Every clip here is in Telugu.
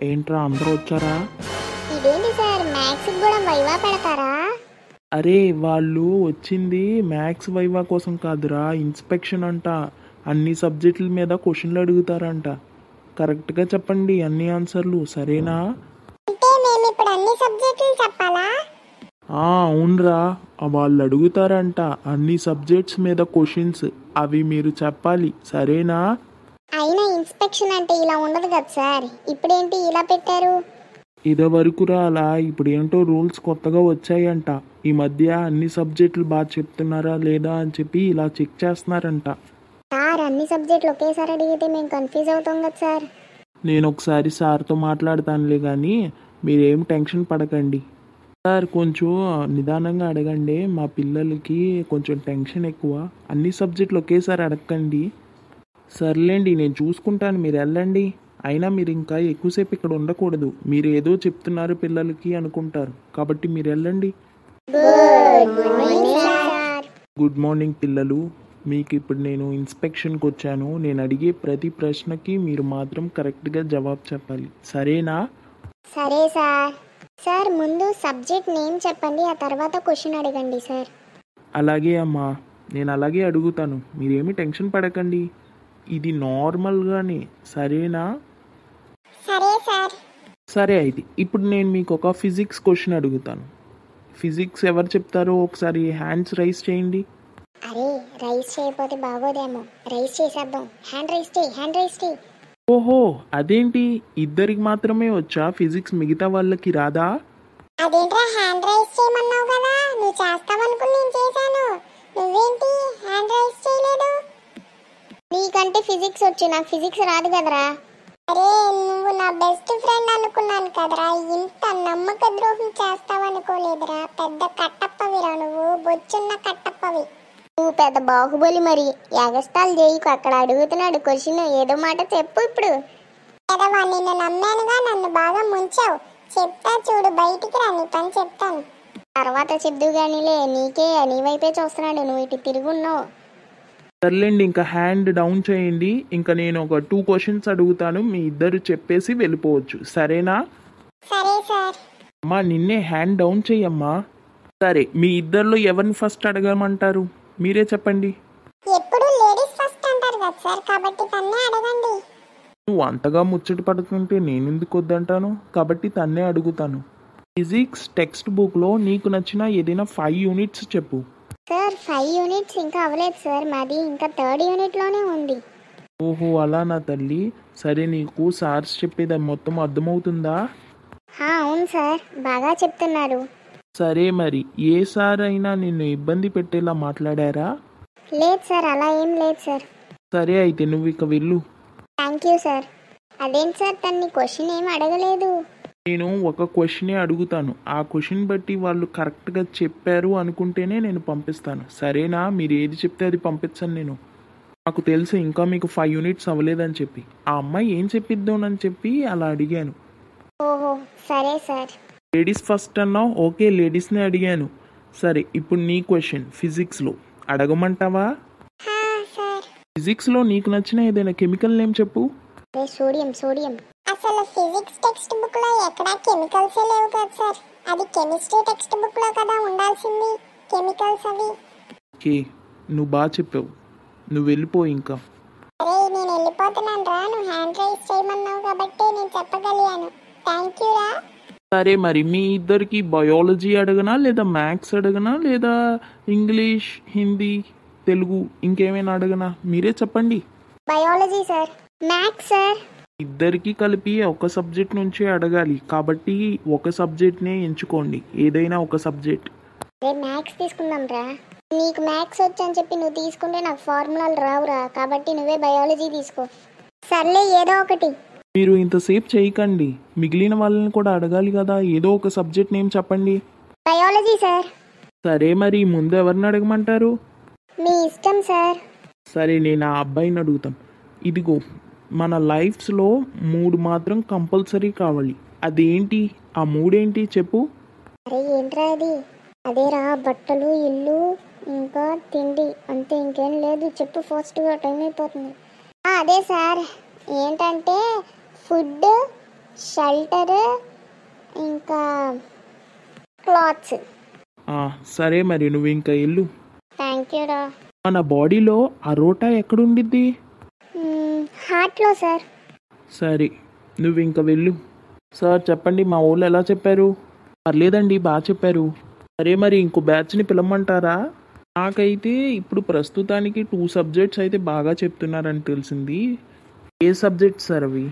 ఏంట్రా అందరూ వచ్చారా? ఇదేంటి సార్ మ్యాథ్స్ కూడా వైవా పెడతారా? అరే వాళ్ళు వచ్చింది మ్యాథ్స్ వైవా కోసం కాదురా, ఇన్స్పెక్షన్ అంట. అన్ని సబ్జెక్టుల మీద క్వశ్చన్లు అడుగుతారంట. కరెక్ట్గా చెప్పండి అన్ని ఆన్సర్లు, సరేనా? అంటే మేము ఇప్పుడు అన్ని సబ్జెక్టులు చెప్పాలా? అవునరా, వాళ్ళు అడుగుతారంట అన్ని సబ్జెక్ట్స్ మీద క్వశ్చన్స్, అవి మీరు చెప్పాలి, సరేనా? అయినా ఇన్స్పెక్షన్ అంటే ఇలా ఉండదు కదా సార్, ఇప్పుడేంటి ఇలా పెట్టారు? ఇదివరకురా అలా, ఇప్పుడు ఏంటో రూల్స్ కొత్తగా వచ్చాయంట. ఈ మధ్య అన్ని సబ్జెక్టులు బాగా చెప్తున్నారా లేదా అని చెప్పి ఇలా చెక్ చేస్తున్నారంట. సార్ అన్ని సబ్జెక్టులు ఒకేసారి అడిగితే మేము కన్ఫ్యూజ్ అవుతాం కదా సార్. నేను ఒకసారి సార్తో మాట్లాడతానులే, కానీ మీరేం టెన్షన్ పడకండి. సార్ కొంచెం నిదానంగా అడగండి, మా పిల్లలకి కొంచెం టెన్షన్ ఎక్కువ. అన్ని సబ్జెక్టులు ఒకేసారి అడగండి. సర్లేండి, నేను చూసుకుంటాను, మీరు వెళ్ళండి. అయినా మీరు ఇంకా ఎక్కువసేపు ఇక్కడ ఉండకూడదు, మీరు ఏదో చెప్తున్నారు పిల్లలకి అనుకుంటారు, కాబట్టి మీరు వెళ్ళండి. గుడ్ మార్నింగ్ పిల్లలు. మీకు ఇప్పుడు నేను ఇన్స్పెక్షన్కి వచ్చాను. నేను అడిగే ప్రతి ప్రశ్నకి మీరు మాత్రం కరెక్ట్గా జవాబు చెప్పాలి, సరేనా? సరే సార్. సార్ ముందు సబ్జెక్ట్ నేమ్ చెప్పండి, ఆ తర్వాత క్వశ్చన్ అడగండి సార్. అలాగే అమ్మా, నేను అలాగే అడుగుతాను, మీరేమీ టెన్షన్ పడకండి. ఇది నార్మల్గానే, సరేనా? సరే సార్. సరే అయితే ఇప్పుడు నేను మీకు ఒక ఫిజిక్స్ క్వశ్చన్ అడుగుతాను. ఫిజిక్స్ ఎవరు చెప్తారో ఒకసారి హ్యాండ్స్ రైస్ చేయండి. అరే రైస్ చేయకపోతే బాగోదేమో, రైస్ చేసేద్దాం. హ్యాండ్ రైస్ చేయి, హ్యాండ్ రైస్ చేయి. ఓహో, అదేంటి ఇద్దరికి మాత్రమే వచ్చా ఫిజిక్స్, మిగతా వాళ్ళకి రాదా? అదేంట్రా హ్యాండ్ రైస్ చేయమన్నావు కదా, నువ్వు చేస్తావనుకుని నేను చేశాను, నువ్వేంటి హ్యాండ్ రైస్ చేయలేదు? నీకంటే ఫిజిక్స్ వచ్చు, నాకు ఫిజిక్స్ రాదు కదరా. అరే నువ్వు నా బెస్ట్ ఫ్రెండ్ అనుకున్నాను కదరా, ఇంత నమ్మక ద్రోహం చేస్తావనుకోలేదురా. పెద్ద కట్టప్పవిరా నువ్వు, బొచ్చున్న కట్టప్పవి. నువ్వు పెద్ద బాహుబలి, మరి ఎగస్టాల్ చేయకు. అక్కడ అడుగుతున్నాడు క్వశ్చన్, ఏదో మాట చెప్పు ఇప్పుడు. కదవా, నిన్ను నమ్మానుగా, నన్ను బాగా ముంచావు. చెప్తా చూడు, బయటికి రా, నీ పని చెప్తాను. తర్వాత చెప్దు గానిలే, నీకే నీ వైపే చూస్తున్నాడు, నువ్వు ఇటు తిరుగున్నావు. సర్లేండి, ఇంకా హ్యాండ్ డౌన్ చేయండి. ఇంకా నేను ఒక 2 క్వశ్చన్స్ అడుగుతాను, మీ ఇద్దరు చెప్పేసి వెళ్ళిపోవచ్చు, సరేనా? సరే సార్. అమ్మా నిన్నే హ్యాండ్ డౌన్ చెయ్యమ్మా. సరే, మీ ఇద్దరిలో ఎవరిని ఫస్ట్ అడగమంటారు, మీరే చెప్పండి. ఎప్పుడు లేడీస్ ఫస్ట్ అంటారు కదా సార్, కాబట్టి తన్నే అడగండి. నువ్వు అంతగా ముచ్చట పడుతుంటే నేను ఎందుకు వద్దంటాను, కాబట్టి తన్నే అడుగుతాను. ఫిజిక్స్ టెక్స్ట్ బుక్లో నీకు నచ్చిన ఏదైనా 5 యూనిట్స్ చెప్పు. సార్ 5 యూనిట్స్ ఇంకా అవ్వలేదు సార్, మాది ఇంకా 3rd యూనిట్లోనే ఉంది. ఓహో అలా నా తల్లి. సరే, నీకు సార్స్ చెప్పేది మొత్తం అర్థమవుతుందా? అవును సార్, బాగా చెప్తున్నారు. సరే, మరి ఏ సార్ అయినా నిన్ను ఇబ్బంది పెట్టేలా మాట్లాడారా? లేదు సార్, అలా ఏం లేదు సార్. సరే అయితే నువ్వు ఇక వెళ్ళు. Thank you sir. అదేంటి సార్ తన్ని క్వశ్చన్ ఏం అడగలేదు? నేను ఒక క్వశ్చనే అడుగుతాను, ఆ క్వశ్చన్ బట్టి వాళ్ళు కరెక్ట్గా చెప్పారు అనుకుంటేనే నేను పంపిస్తాను, సరేనా? మీరు ఏది చెప్తే అది పంపించాను నేను. నాకు తెలుసు ఇంకా మీకు 5 యూనిట్స్ అవ్వలేదని చెప్పి, ఆ అమ్మాయి ఏం చెప్పిద్దామని చెప్పి అలా అడిగాను. ఓహో సరే సార్. లేడీస్ ఫస్ట్ అన్నావు, ఓకే లేడీస్నే అడిగాను. సరే, ఇప్పుడు నీ క్వశ్చన్ ఫిజిక్స్లో అడగమంటావా? సార్. ఫిజిక్స్లో నీకు నచ్చిన ఏదైనా కెమికల్ నేమ్ చెప్పు. సోడియం. సోడియం. అసలు ఫిజిక్స్ టెక్స్ట్ బుక్ లో ఎక్కడా కెమికల్స్ లేవు కదా సార్, అది కెమిస్ట్రీ టెక్స్ట్ బుక్ లో కదా ఉండాల్సింది కెమికల్స్ అవి. ఓకే, నువ్వు బాగా చెప్పావు, నువ్వు వెళ్ళిపో ఇంకా. అరే నేను వెళ్ళిపోతున్నాను రా, నువ్వు హ్యాండ్ రైస్ చేయమన్నావు కాబట్టి నేను చెప్పగలిగాను. థ్యాంక్ యూ రా. సరే, మరి మీ ఇద్దరికి బయాలజీ అడగనా లేదా మ్యాథ్స్ అడగనా లేదా ఇంగ్లీష్, హిందీ, తెలుగు ఇంకేమైనా అడగనా, మీరే చెప్పండి. Biology sir. Maths sir. ఇద్దరికి కలిపి ఒక సబ్జెక్ట్ నుంచే అడగాలి, కాబట్టి ఒక సబ్జెక్ట్నే ఎంచుకోండి, ఏదైనా ఒక సబ్జెక్ట్. అరే మ్యాథ్స్ తీసుకుందాం రా. నీకు మ్యాథ్స్ వచ్చని చెప్పి నువ్వు తీసుకుంటే నాకు ఫార్ములాలు రావురా, కాబట్టి నువ్వే బయాలజీ తీసుకో. సర్లే ఏదో ఒకటి. మీరు ఇంతసేపు చేయకండి, మిగిలిన వాళ్ళని కూడా అడగాలి కదా, ఏదో ఒక సబ్జెక్ట్ నేమ్ చెప్పండి. Biology sir. సరే, మరి ముందు ఎవరిని అడగమంటారు? మీ ఇష్టం సార్. సరే, నేను ఆ అబ్బాయిని అడుగుతాం. ఇదిగో, మన లైఫ్స్లో 3 మాత్రం కంపల్సరీ కావాలి, అదేంటి, ఆ 3 ఏంటి చెప్పు. అరే ఏంట్రా అది? అదేరా బట్టలు, ఇల్లు, ఇంకా తిండి, అంతే, ఇంకేం లేదు. చెప్పు ఫాస్ట్గా, టైం అయిపోతుంది. అదే సార్, ఏంటంటే ఫుడ్, షెల్టర్, ఇంకా క్లాత్స్. సరే మరి నువ్వు ఇంకా వెళ్ళు. థ్యాంక్ యూ రా. మన బాడీలో అరోటా ఎక్కడుండిద్ది? హార్ట్లో సార్. సరే నువ్వు ఇంకా వెళ్ళు. సార్ చెప్పండి, మా వాళ్ళు ఎలా చెప్పారు? పర్లేదండి, బాగా చెప్పారు. సరే మరి ఇంకో బ్యాచ్ని పిలవమంటారా? నాకైతే ఇప్పుడు ప్రస్తుతానికి 2 సబ్జెక్ట్స్ అయితే బాగా చెప్తున్నారని తెలిసింది. ఏ సబ్జెక్ట్స్ సార్ అవి?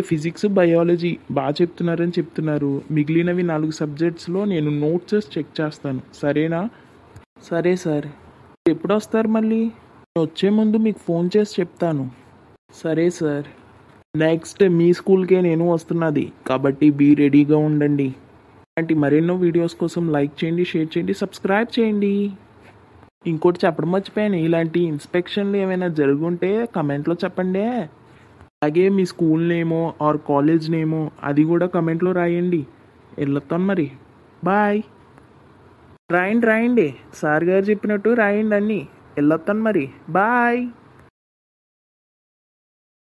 ఫిజిక్స్, బయాలజీ బాగా చెప్తున్నారని చెప్తున్నారు. మిగిలినవి 4 సబ్జెక్ట్స్లో నేను నోట్స్ చెక్ చేస్తాను, సరేనా? సరే సార్. ఎప్పుడు వస్తారు మళ్ళీ? నేను వచ్చే ముందు మీకు ఫోన్ చేసి చెప్తాను. సరే సార్. నెక్స్ట్ మీ స్కూల్కే నేను వస్తున్నది, కాబట్టి బీ రెడీగా ఉండండి. ఇలాంటి మరెన్నో వీడియోస్ కోసం లైక్ చేయండి, షేర్ చేయండి, సబ్స్క్రైబ్ చేయండి. ఇంకోటి చెప్పడం మర్చిపోయాను, ఇలాంటి ఇన్స్పెక్షన్లు ఏమైనా జరుగుంటే కమెంట్లో చెప్పండి. అలాగే మీ స్కూల్ నేమో ఆర్ కాలేజ్ నేమో అది కూడా కమెంట్లో రాయండి. వెళ్ళొస్తాను మరి, బాయ్. రాయండి సార్ గారు చెప్పినట్టు రాయండి అన్నీ. వెళ్ళొస్తాను మరి, బాయ్.